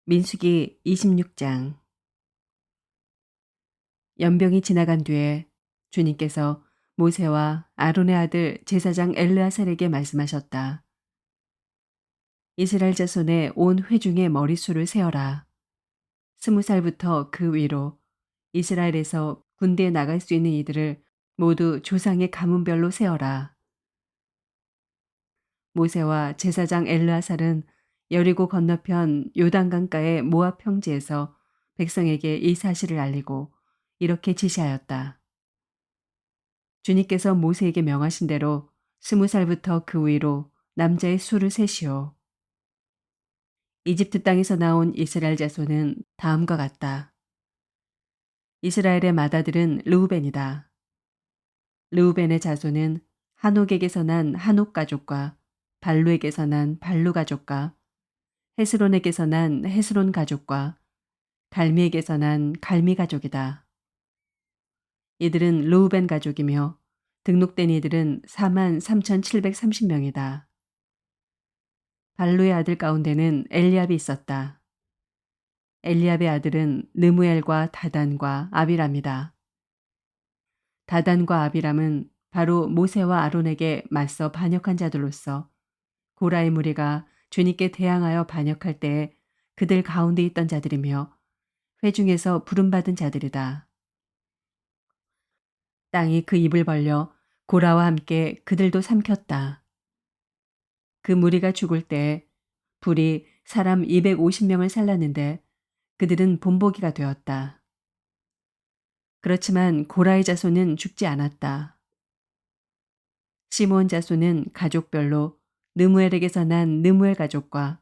민수기 26장. 연병이 지나간 뒤에 주님께서 모세와 아론의 아들 제사장 엘르아살에게 말씀하셨다. 이스라엘 자손의 온 회중의 머릿수를 세어라. 20살부터 그 위로 이스라엘에서 군대에 나갈 수 있는 이들을 모두 조상의 가문별로 세어라. 모세와 제사장 엘르아살은 여리고 건너편 요단강가의 모압 평지에서 백성에게 이 사실을 알리고 이렇게 지시하였다. 주님께서 모세에게 명하신 대로 20살부터 그 위로 남자의 수를 세시오. 이집트 땅에서 나온 이스라엘 자손은 다음과 같다. 이스라엘의 맏아들은 르우벤이다. 르우벤의 자손은 한옥에게서 난 한옥 가족과 발루에게서 난 발루 가족과 헤스론에게서 난 헤스론 가족과 갈미에게서 난 갈미 가족이다. 이들은 르우벤 가족이며 등록된 이들은 43,730명이다. 발루의 아들 가운데는 엘리압이 있었다. 엘리압의 아들은 느무엘과 다단과 아비람이다. 다단과 아비람은 바로 모세와 아론에게 맞서 반역한 자들로서 고라의 무리가 주님께 대항하여 반역할 때에 그들 가운데 있던 자들이며 회중에서 부름받은 자들이다. 땅이 그 입을 벌려 고라와 함께 그들도 삼켰다. 그 무리가 죽을 때 불이 사람 250명을 살랐는데 그들은 본보기가 되었다. 그렇지만 고라의 자손은 죽지 않았다. 시므온 자손은 가족별로 느무엘에게서 난 느무엘 가족과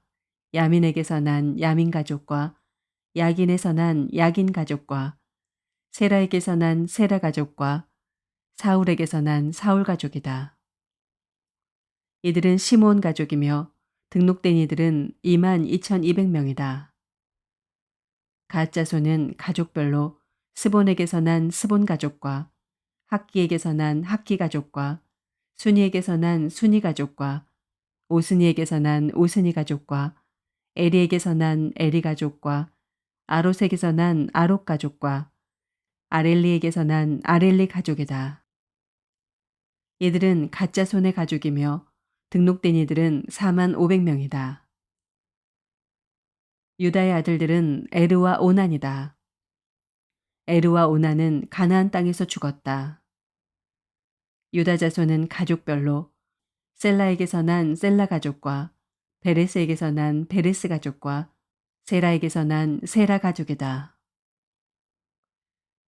야민에게서 난 야민 가족과 야긴에서 난 야긴 가족과 세라에게서 난 세라 가족과 사울에게서 난 사울 가족이다. 이들은 시므온 가족이며 등록된 이들은 22,200명이다. 갓 자손은 가족별로 스본에게서 난 스본 가족과 학기에게서 난 학기 가족과 순이에게서 난 순이 가족과 오스니에게서 난 오스니 가족과 에리에게서 난 에리 가족과 아롯에게서 난 아롯 가족과 아렐리에게서 난 아렐리 가족이다. 이들은 갓 자손의 가족이며 등록된 이들은 45,000명이다. 유다의 아들들은 에르와 오난이다. 에르와 오난은 가나안 땅에서 죽었다. 유다 자손은 가족별로 셀라에게서 난 셀라 가족과 베레스에게서 난 베레스 가족과 세라에게서 난 세라 가족이다.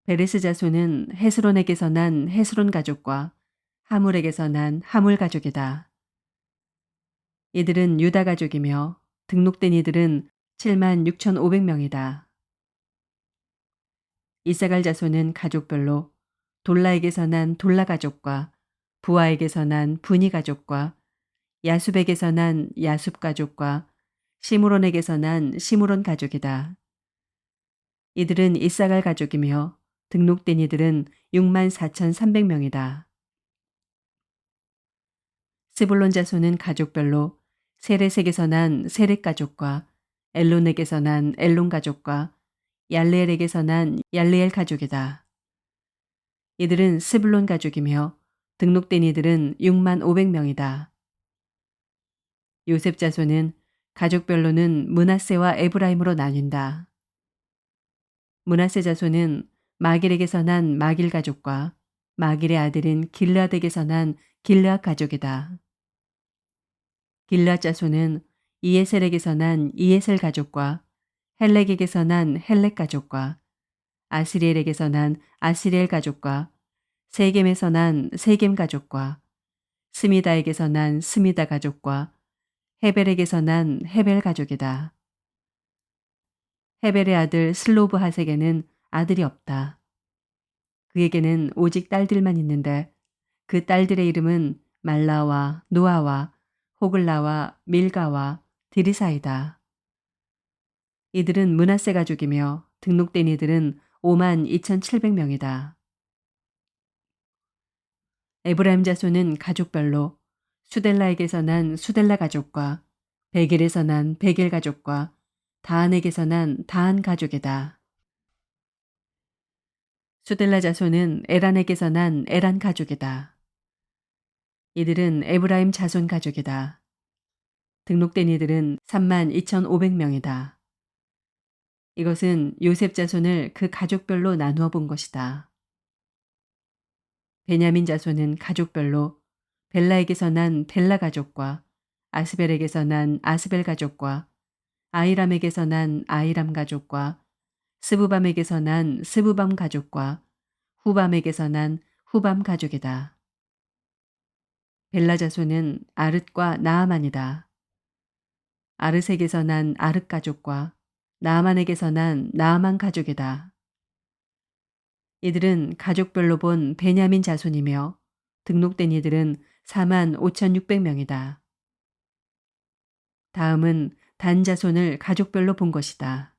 베레스 자손은 헤스론에게서 난 헤스론 가족과 하물에게서 난 하물 가족이다. 이들은 유다 가족이며 등록된 이들은 76,500명이다. 이사갈 자손은 가족별로 돌라에게서 난 돌라 가족과 부하에게서 난 부니 가족과 야숲에게서 난 야숲 가족과 시므론에게서 난 시므론 가족이다. 이들은 이사갈 가족이며 등록된 이들은 64,300명이다. 스불론 자손은 가족별로 세렛에게서 난 세렛 가족과 엘론에게서 난 엘론 가족과 얄레엘에게서 난 얄레엘 가족이다. 이들은 스불론 가족이며 등록된 이들은 65,000명이다. 요셉 자손은 가족별로는 므낫세와 에브라임으로 나뉜다. 므낫세 자손은 마길에게서 난 마길 가족과 마길의 아들인 길르앗에게서 난 길르앗 가족이다. 길르앗 자손은 이에셀에게서 난 이에셀 가족과 헬렉에게서 난 헬렉 가족과 아스리엘에게서 난 아스리엘 가족과 세겜에서 난 세겜 가족과 스미다에게서 난 스미다 가족과 헤벨에게서 난 헤벨 가족이다. 헤벨의 아들 슬로브 하색에는 아들이 없다. 그에게는 오직 딸들만 있는데 그 딸들의 이름은 말라와 노아와 호글라와 밀가와 디리사이다. 이들은 므낫세 가족이며 등록된 이들은 52,700명이다. 에브라임 자손은 가족별로 수델라에게서 난 수델라 가족과 베겔에서 난 베겔 가족과 다한에게서 난 다한 가족이다. 수델라 자손은 에란에게서 난 에란 가족이다. 이들은 에브라임 자손 가족이다. 등록된 이들은 32,500명이다. 이것은 요셉 자손을 그 가족별로 나누어 본 것이다. 베냐민 자손은 가족별로 벨라에게서 난 벨라 가족과 아스벨에게서 난 아스벨 가족과 아이람에게서 난 아이람 가족과 스부밤에게서 난 스부밤 가족과 후밤에게서 난 후밤 가족이다. 벨라 자손은 아릇과 나아만이다. 아르색에서 난 아르 가족과 나아만에게서 난 나아만 가족이다. 이들은 가족별로 본 베냐민 자손이며 등록된 이들은 45,600명이다. 다음은 단 자손을 가족별로 본 것이다.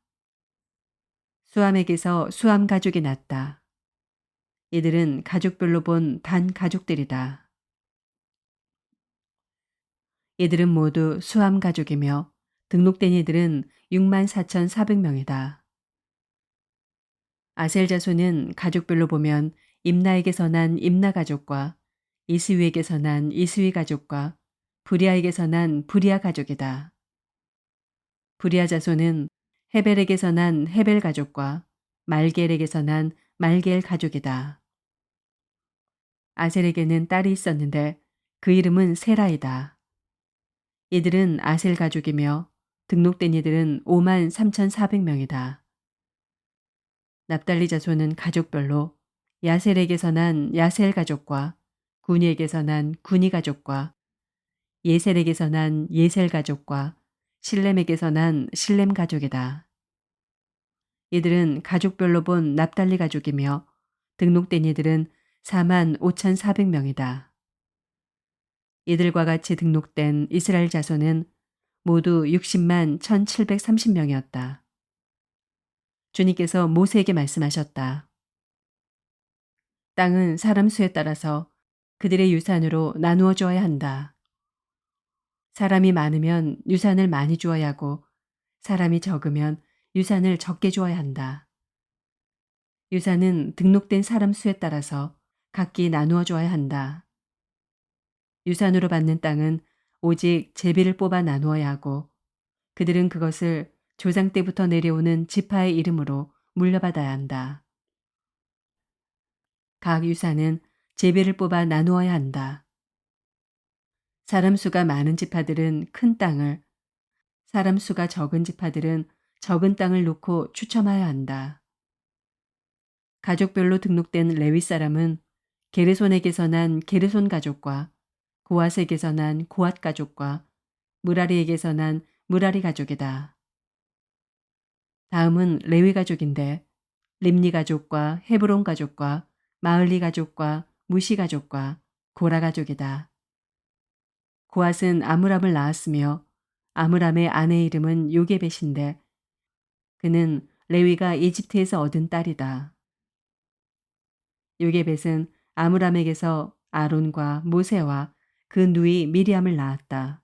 수암에게서 수암 가족이 났다. 이들은 가족별로 본 단 가족들이다. 이들은 모두 수암 가족이며 등록된 이들은 64,400명이다. 아셀 자손은 가족별로 보면 임나에게서 난 임나 가족과 이스위에게서 난 이스위 가족과 브리아에게서 난 브리아 가족이다. 브리아 자손은 헤벨에게서 난 헤벨 가족과 말겔에게서 난 말겔 가족이다. 아셀에게는 딸이 있었는데 그 이름은 세라이다. 이들은 아셀 가족이며 등록된 이들은 53,400명이다. 납달리 자손은 가족별로 야셀에게서 난 야셀 가족과 구니에게서 난 구니 가족과 예셀에게서 난 예셀 가족과 실렘에게서 난 실렘 가족이다. 이들은 가족별로 본 납달리 가족이며 등록된 이들은 45,400명이다. 이들과 같이 등록된 이스라엘 자손은 모두 60만 1,730명이었다. 주님께서 모세에게 말씀하셨다. 땅은 사람 수에 따라서 그들의 유산으로 나누어 주어야 한다. 사람이 많으면 유산을 많이 주어야 하고 사람이 적으면 유산을 적게 주어야 한다. 유산은 등록된 사람 수에 따라서 각기 나누어 주어야 한다. 유산으로 받는 땅은 오직 제비를 뽑아 나누어야 하고 그들은 그것을 조상 때부터 내려오는 지파의 이름으로 물려받아야 한다. 각 유산은 제비를 뽑아 나누어야 한다. 사람 수가 많은 지파들은 큰 땅을, 사람 수가 적은 지파들은 적은 땅을 놓고 추첨하여야 한다. 가족별로 등록된 레위 사람은 게르손에게서 난 게르손 가족과 고앗에게서 난 고앗 가족과 무라리에게서 난 무라리 가족이다. 다음은 레위 가족인데 림니 가족과 헤브론 가족과 마을리 가족과 무시 가족과 고라 가족이다. 고앗은 아므람을 낳았으며 아므람의 아내 이름은 요게벳인데 그는 레위가 이집트에서 얻은 딸이다. 요게벳은 아므람에게서 아론과 모세와 그 누이 미리암을 낳았다.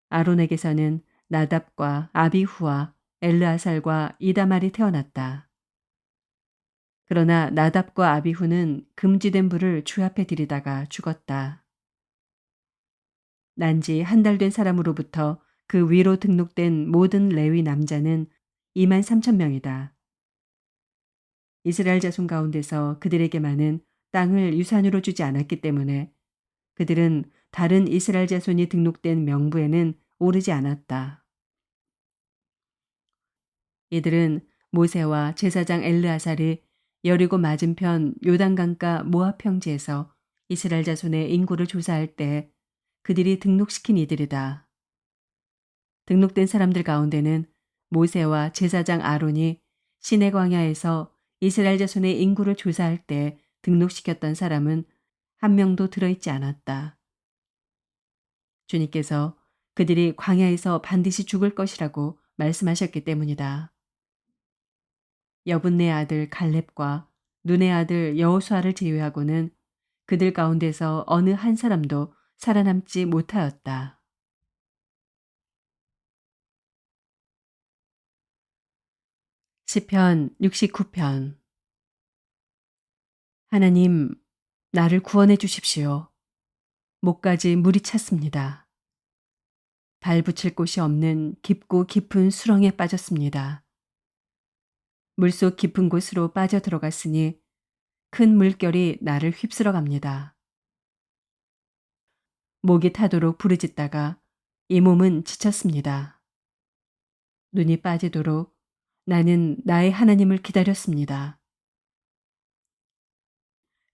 아론에게서는 나답과 아비후와 엘르아살과 이다말이 태어났다. 그러나 나답과 아비후는 금지된 불을 주 앞에 들이다가 죽었다. 난지 한 달 된 사람으로부터 그 위로 등록된 모든 레위 남자는 23,000명이다. 이스라엘 자손 가운데서 그들에게만은 땅을 유산으로 주지 않았기 때문에 그들은 다른 이스라엘 자손이 등록된 명부에는 오르지 않았다. 이들은 모세와 제사장 엘르아살이 여리고 맞은편 요단강가 모압 평지에서 이스라엘 자손의 인구를 조사할 때 그들이 등록시킨 이들이다. 등록된 사람들 가운데는 모세와 제사장 아론이 시내 광야에서 이스라엘 자손의 인구를 조사할 때 등록시켰던 사람은 한 명도 들어있지 않았다. 주님께서 그들이 광야에서 반드시 죽을 것이라고 말씀하셨기 때문이다. 여분네 아들 갈렙과 눈의 아들 여호수아를 제외하고는 그들 가운데서 어느 한 사람도 살아남지 못하였다. 시편 69편. 하나님, 나를 구원해 주십시오. 목까지 물이 찼습니다. 발 붙일 곳이 없는 깊고 깊은 수렁에 빠졌습니다. 물속 깊은 곳으로 빠져 들어갔으니 큰 물결이 나를 휩쓸어 갑니다. 목이 타도록 부르짖다가 이 몸은 지쳤습니다. 눈이 빠지도록 나는 나의 하나님을 기다렸습니다.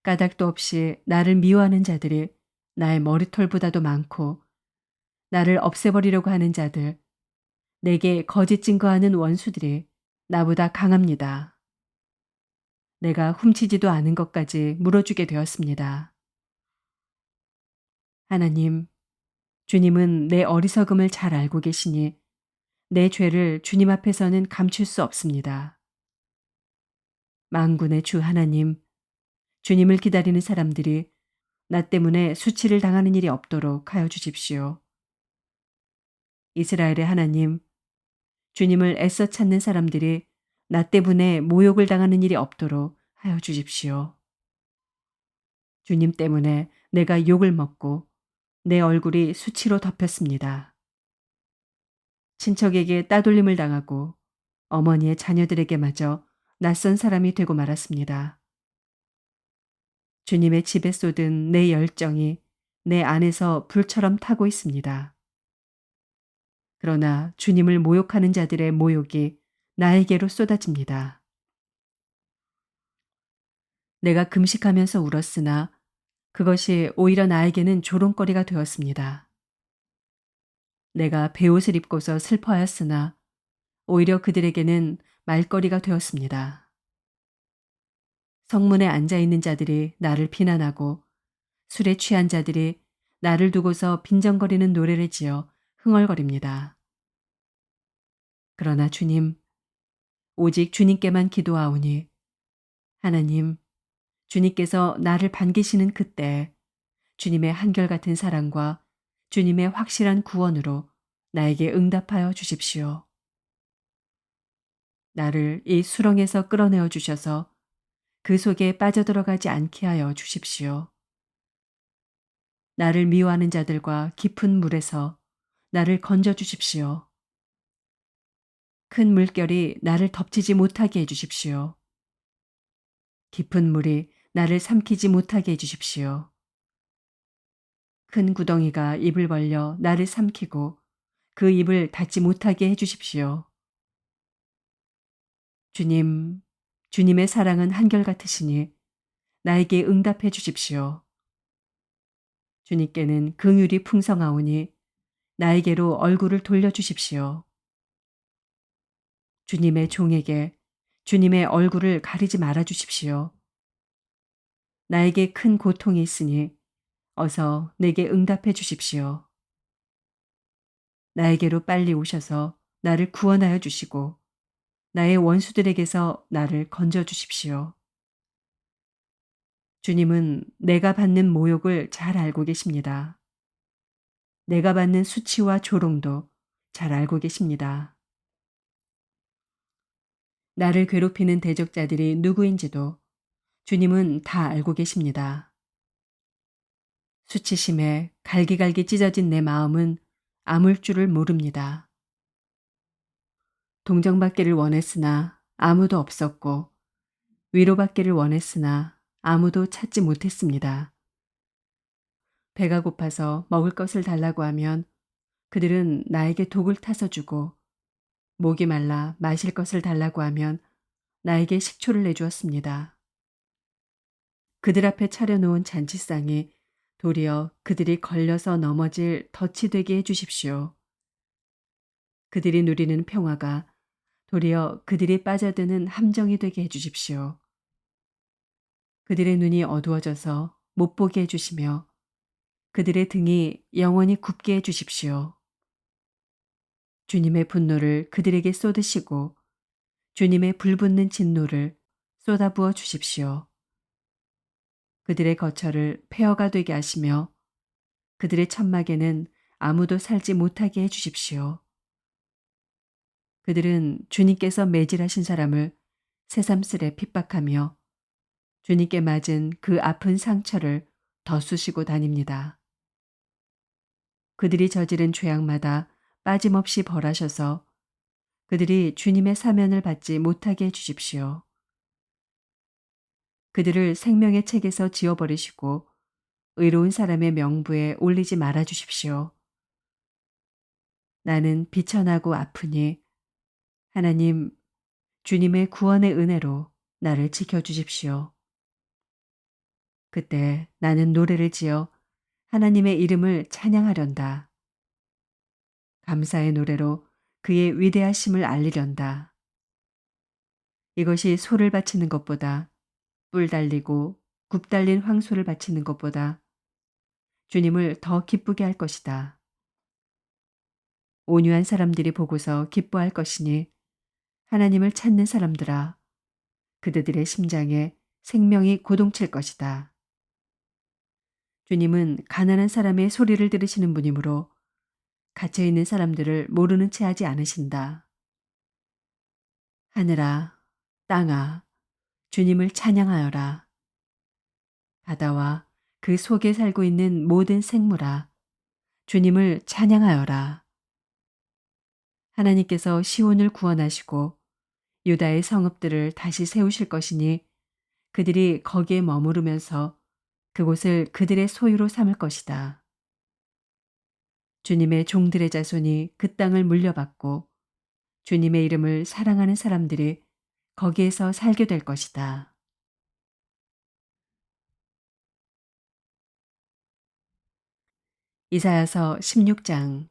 까닭도 없이 나를 미워하는 자들이 나의 머리털보다도 많고 나를 없애버리려고 하는 자들, 내게 거짓 증거하는 원수들이 나보다 강합니다. 내가 훔치지도 않은 것까지 물어주게 되었습니다. 하나님, 주님은 내 어리석음을 잘 알고 계시니 내 죄를 주님 앞에서는 감출 수 없습니다. 만군의 주 하나님, 주님을 기다리는 사람들이 나 때문에 수치를 당하는 일이 없도록 하여 주십시오. 이스라엘의 하나님, 주님을 애써 찾는 사람들이 나 때문에 모욕을 당하는 일이 없도록 하여 주십시오. 주님 때문에 내가 욕을 먹고 내 얼굴이 수치로 덮였습니다. 친척에게 따돌림을 당하고 어머니의 자녀들에게마저 낯선 사람이 되고 말았습니다. 주님의 집에 쏟은 내 열정이 내 안에서 불처럼 타고 있습니다. 그러나 주님을 모욕하는 자들의 모욕이 나에게로 쏟아집니다. 내가 금식하면서 울었으나 그것이 오히려 나에게는 조롱거리가 되었습니다. 내가 베옷을 입고서 슬퍼하였으나 오히려 그들에게는 말거리가 되었습니다. 성문에 앉아 있는 자들이 나를 비난하고 술에 취한 자들이 나를 두고서 빈정거리는 노래를 지어 흥얼거립니다. 그러나 주님, 오직 주님께만 기도하오니 하나님, 주님께서 나를 반기시는 그때 주님의 한결같은 사랑과 주님의 확실한 구원으로 나에게 응답하여 주십시오. 나를 이 수렁에서 끌어내어 주셔서 그 속에 빠져들어가지 않게 하여 주십시오. 나를 미워하는 자들과 깊은 물에서 나를 건져 주십시오. 큰 물결이 나를 덮치지 못하게 해 주십시오. 깊은 물이 나를 삼키지 못하게 해 주십시오. 큰 구덩이가 입을 벌려 나를 삼키고 그 입을 닫지 못하게 해 주십시오. 주님, 주님의 사랑은 한결같으시니 나에게 응답해 주십시오. 주님께는 긍휼이 풍성하오니 나에게로 얼굴을 돌려주십시오. 주님의 종에게 주님의 얼굴을 가리지 말아 주십시오. 나에게 큰 고통이 있으니 어서 내게 응답해 주십시오. 나에게로 빨리 오셔서 나를 구원하여 주시고 나의 원수들에게서 나를 건져 주십시오. 주님은 내가 받는 모욕을 잘 알고 계십니다. 내가 받는 수치와 조롱도 잘 알고 계십니다. 나를 괴롭히는 대적자들이 누구인지도 주님은 다 알고 계십니다. 수치심에 갈기갈기 찢어진 내 마음은 아물 줄을 모릅니다. 동정받기를 원했으나 아무도 없었고 위로받기를 원했으나 아무도 찾지 못했습니다. 배가 고파서 먹을 것을 달라고 하면 그들은 나에게 독을 타서 주고 목이 말라 마실 것을 달라고 하면 나에게 식초를 내주었습니다. 그들 앞에 차려놓은 잔치상이 도리어 그들이 걸려서 넘어질 덫이 되게 해주십시오. 그들이 누리는 평화가 도리어 그들이 빠져드는 함정이 되게 해주십시오. 그들의 눈이 어두워져서 못 보게 해주시며 그들의 등이 영원히 굽게 해주십시오. 주님의 분노를 그들에게 쏟으시고 주님의 불붙는 진노를 쏟아부어 주십시오. 그들의 거처를 폐허가 되게 하시며 그들의 천막에는 아무도 살지 못하게 해 주십시오. 그들은 주님께서 매질하신 사람을 새삼스레 핍박하며 주님께 맞은 그 아픈 상처를 덧쑤시고 다닙니다. 그들이 저지른 죄악마다 빠짐없이 벌하셔서 그들이 주님의 사면을 받지 못하게 해 주십시오. 그들을 생명의 책에서 지워버리시고 의로운 사람의 명부에 올리지 말아 주십시오. 나는 비천하고 아프니 하나님, 주님의 구원의 은혜로 나를 지켜주십시오. 그때 나는 노래를 지어 하나님의 이름을 찬양하련다. 감사의 노래로 그의 위대하심을 알리련다. 이것이 소를 바치는 것보다 뿔 달리고 굽 달린 황소를 바치는 것보다 주님을 더 기쁘게 할 것이다. 온유한 사람들이 보고서 기뻐할 것이니 하나님을 찾는 사람들아 그들의 심장에 생명이 고동칠 것이다. 주님은 가난한 사람의 소리를 들으시는 분이므로 갇혀 있는 사람들을 모르는 채 하지 않으신다. 하늘아, 땅아, 주님을 찬양하여라. 바다와 그 속에 살고 있는 모든 생물아, 주님을 찬양하여라. 하나님께서 시온을 구원하시고 유다의 성읍들을 다시 세우실 것이니 그들이 거기에 머무르면서 그곳을 그들의 소유로 삼을 것이다. 주님의 종들의 자손이 그 땅을 물려받고 주님의 이름을 사랑하는 사람들이 거기에서 살게 될 것이다. 이사야서 16장.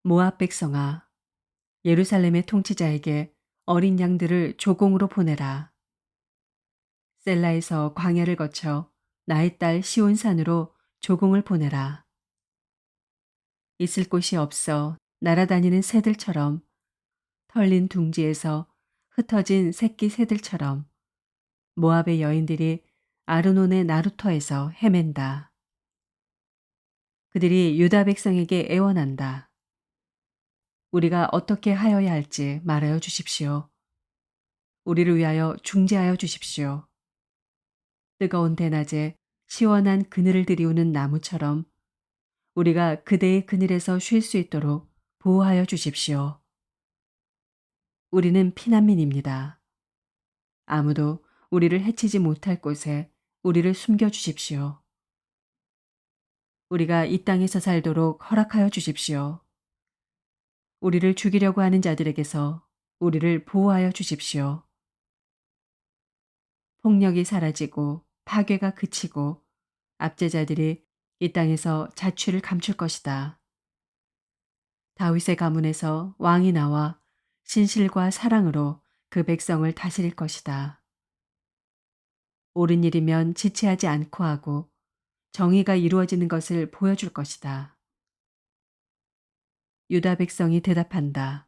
모압 백성아, 예루살렘의 통치자에게 어린 양들을 조공으로 보내라. 셀라에서 광야를 거쳐 나의 딸 시온산으로 조공을 보내라. 있을 곳이 없어 날아다니는 새들처럼 털린 둥지에서 흩어진 새끼 새들처럼 모압의 여인들이 아르논의 나루터에서 헤맨다. 그들이 유다 백성에게 애원한다. 우리가 어떻게 하여야 할지 말하여 주십시오. 우리를 위하여 중재하여 주십시오. 뜨거운 대낮에 시원한 그늘을 들이우는 나무처럼 우리가 그대의 그늘에서 쉴 수 있도록 보호하여 주십시오. 우리는 피난민입니다. 아무도 우리를 해치지 못할 곳에 우리를 숨겨 주십시오. 우리가 이 땅에서 살도록 허락하여 주십시오. 우리를 죽이려고 하는 자들에게서 우리를 보호하여 주십시오. 폭력이 사라지고 파괴가 그치고 압제자들이 이 땅에서 자취를 감출 것이다. 다윗의 가문에서 왕이 나와 신실과 사랑으로 그 백성을 다스릴 것이다. 옳은 일이면 지체하지 않고 하고 정의가 이루어지는 것을 보여줄 것이다. 유다 백성이 대답한다.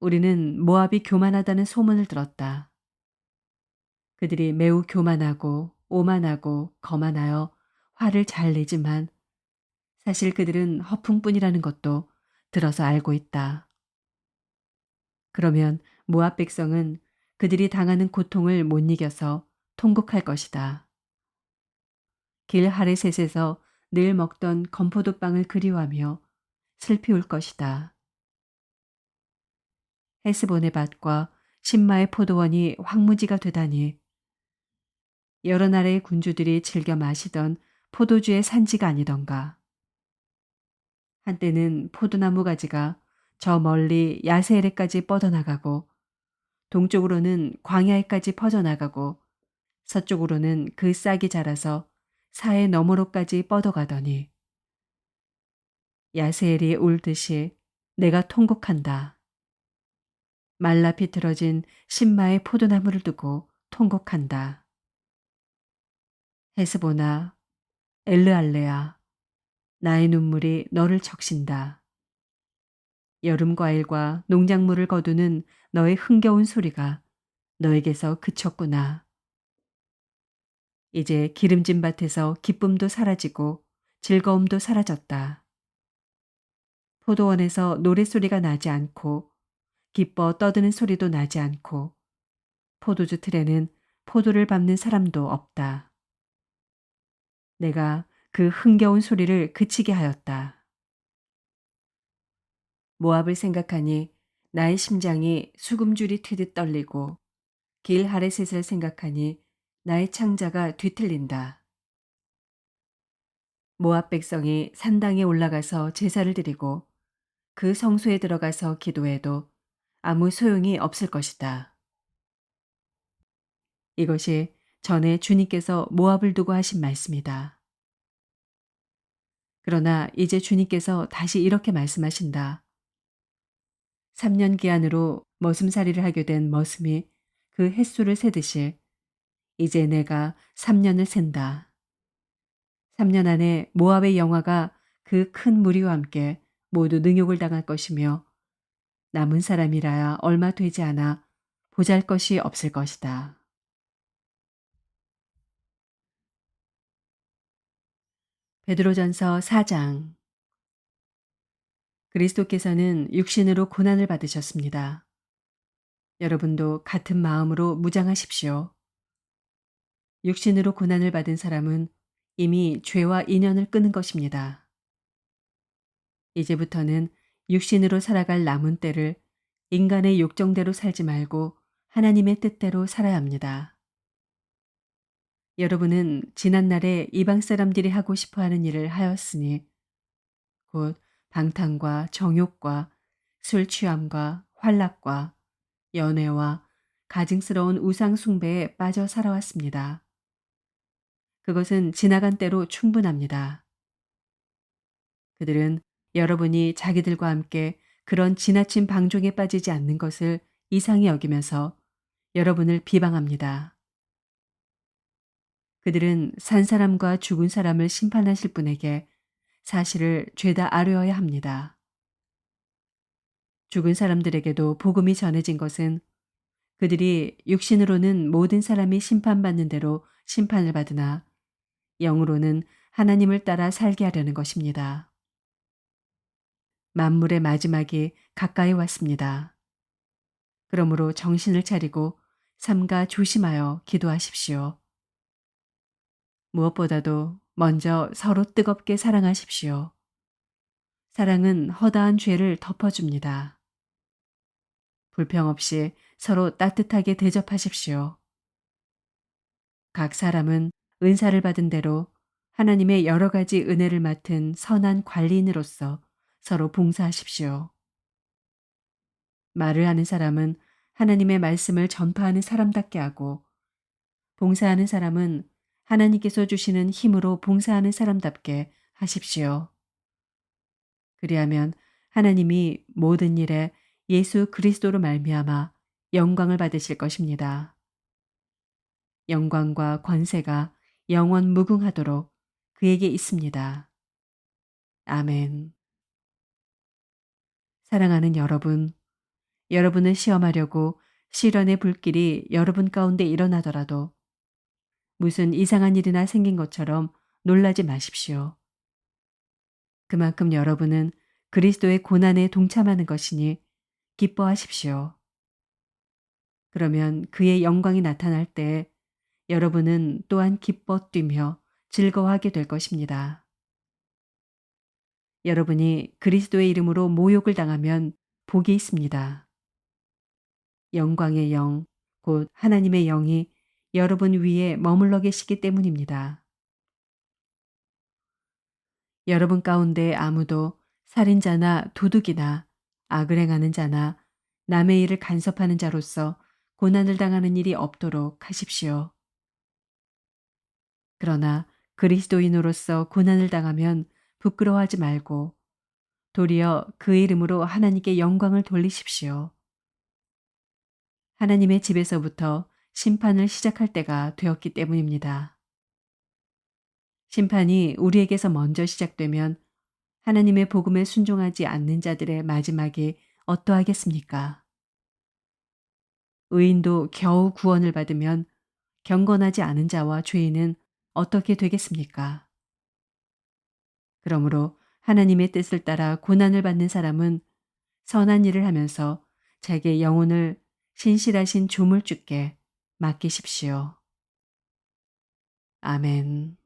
우리는 모압이 교만하다는 소문을 들었다. 그들이 매우 교만하고 오만하고 거만하여 화를 잘 내지만 사실 그들은 허풍뿐이라는 것도 들어서 알고 있다. 그러면 모압 백성은 그들이 당하는 고통을 못 이겨서 통곡할 것이다. 길 하레셋에서 늘 먹던 건포도빵을 그리워하며 슬피 울 것이다. 헤스본의 밭과 신마의 포도원이 황무지가 되다니 여러 나라의 군주들이 즐겨 마시던 포도주의 산지가 아니던가. 한때는 포도나무 가지가 저 멀리 야세엘에까지 뻗어나가고 동쪽으로는 광야에까지 퍼져나가고 서쪽으로는 그 싹이 자라서 사해 너머로까지 뻗어가더니 야세엘이 울듯이 내가 통곡한다. 말라 비틀어진 신마의 포도나무를 두고 통곡한다. 헤스보나 엘르알레아 나의 눈물이 너를 적신다. 여름 과일과 농작물을 거두는 너의 흥겨운 소리가 너에게서 그쳤구나. 이제 기름진 밭에서 기쁨도 사라지고 즐거움도 사라졌다. 포도원에서 노랫소리가 나지 않고 기뻐 떠드는 소리도 나지 않고 포도주 틀에는 포도를 밟는 사람도 없다. 내가 그 흥겨운 소리를 그치게 하였다. 모압을 생각하니 나의 심장이 수금줄이 튀듯 떨리고 길 하레셋을 생각하니 나의 창자가 뒤틀린다. 모압 백성이 산당에 올라가서 제사를 드리고 그 성소에 들어가서 기도해도 아무 소용이 없을 것이다. 이것이 전에 주님께서 모압을 두고 하신 말씀이다. 그러나 이제 주님께서 다시 이렇게 말씀하신다. 3년 기한으로 머슴살이를 하게 된 머슴이 그 햇수를 세듯이 이제 내가 3년을 센다. 3년 안에 모압의 영화가 그 큰 무리와 함께 모두 능욕을 당할 것이며 남은 사람이라야 얼마 되지 않아 보잘것이 없을 것이다. 베드로전서 4장. 그리스도께서는 육신으로 고난을 받으셨습니다. 여러분도 같은 마음으로 무장하십시오. 육신으로 고난을 받은 사람은 이미 죄와 인연을 끊은 것입니다. 이제부터는 육신으로 살아갈 남은 때를 인간의 욕정대로 살지 말고 하나님의 뜻대로 살아야 합니다. 여러분은 지난날에 이방 사람들이 하고 싶어 하는 일을 하였으니 곧 방탕과 정욕과 술 취함과 활락과 연애와 가증스러운 우상 숭배에 빠져 살아왔습니다. 그것은 지나간 때로 충분합니다. 그들은 여러분이 자기들과 함께 그런 지나친 방종에 빠지지 않는 것을 이상히 여기면서 여러분을 비방합니다. 그들은 산 사람과 죽은 사람을 심판하실 분에게 사실을 죄다 아뢰어야 합니다. 죽은 사람들에게도 복음이 전해진 것은 그들이 육신으로는 모든 사람이 심판받는 대로 심판을 받으나 영으로는 하나님을 따라 살게 하려는 것입니다. 만물의 마지막이 가까이 왔습니다. 그러므로 정신을 차리고 삼가 조심하여 기도하십시오. 무엇보다도 먼저 서로 뜨겁게 사랑하십시오. 사랑은 허다한 죄를 덮어줍니다. 불평 없이 서로 따뜻하게 대접하십시오. 각 사람은 은사를 받은 대로 하나님의 여러 가지 은혜를 맡은 선한 관리인으로서 서로 봉사하십시오. 말을 하는 사람은 하나님의 말씀을 전파하는 사람답게 하고 봉사하는 사람은 하나님께서 주시는 힘으로 봉사하는 사람답게 하십시오. 그리하면 하나님이 모든 일에 예수 그리스도로 말미암아 영광을 받으실 것입니다. 영광과 권세가 영원 무궁하도록 그에게 있습니다. 아멘. 사랑하는 여러분, 여러분을 시험하려고 시련의 불길이 여러분 가운데 일어나더라도 무슨 이상한 일이나 생긴 것처럼 놀라지 마십시오. 그만큼 여러분은 그리스도의 고난에 동참하는 것이니 기뻐하십시오. 그러면 그의 영광이 나타날 때 여러분은 또한 기뻐 뛰며 즐거워하게 될 것입니다. 여러분이 그리스도의 이름으로 모욕을 당하면 복이 있습니다. 영광의 영, 곧 하나님의 영이 여러분 위에 머물러 계시기 때문입니다. 여러분 가운데 아무도 살인자나 도둑이나 악을 행하는 자나 남의 일을 간섭하는 자로서 고난을 당하는 일이 없도록 하십시오. 그러나 그리스도인으로서 고난을 당하면 부끄러워하지 말고 도리어 그 이름으로 하나님께 영광을 돌리십시오. 하나님의 집에서부터 심판을 시작할 때가 되었기 때문입니다. 심판이 우리에게서 먼저 시작되면 하나님의 복음에 순종하지 않는 자들의 마지막이 어떠하겠습니까? 의인도 겨우 구원을 받으면 경건하지 않은 자와 죄인은 어떻게 되겠습니까? 그러므로 하나님의 뜻을 따라 고난을 받는 사람은 선한 일을 하면서 자기의 영혼을 신실하신 조물주께 맡기십시오. 아멘.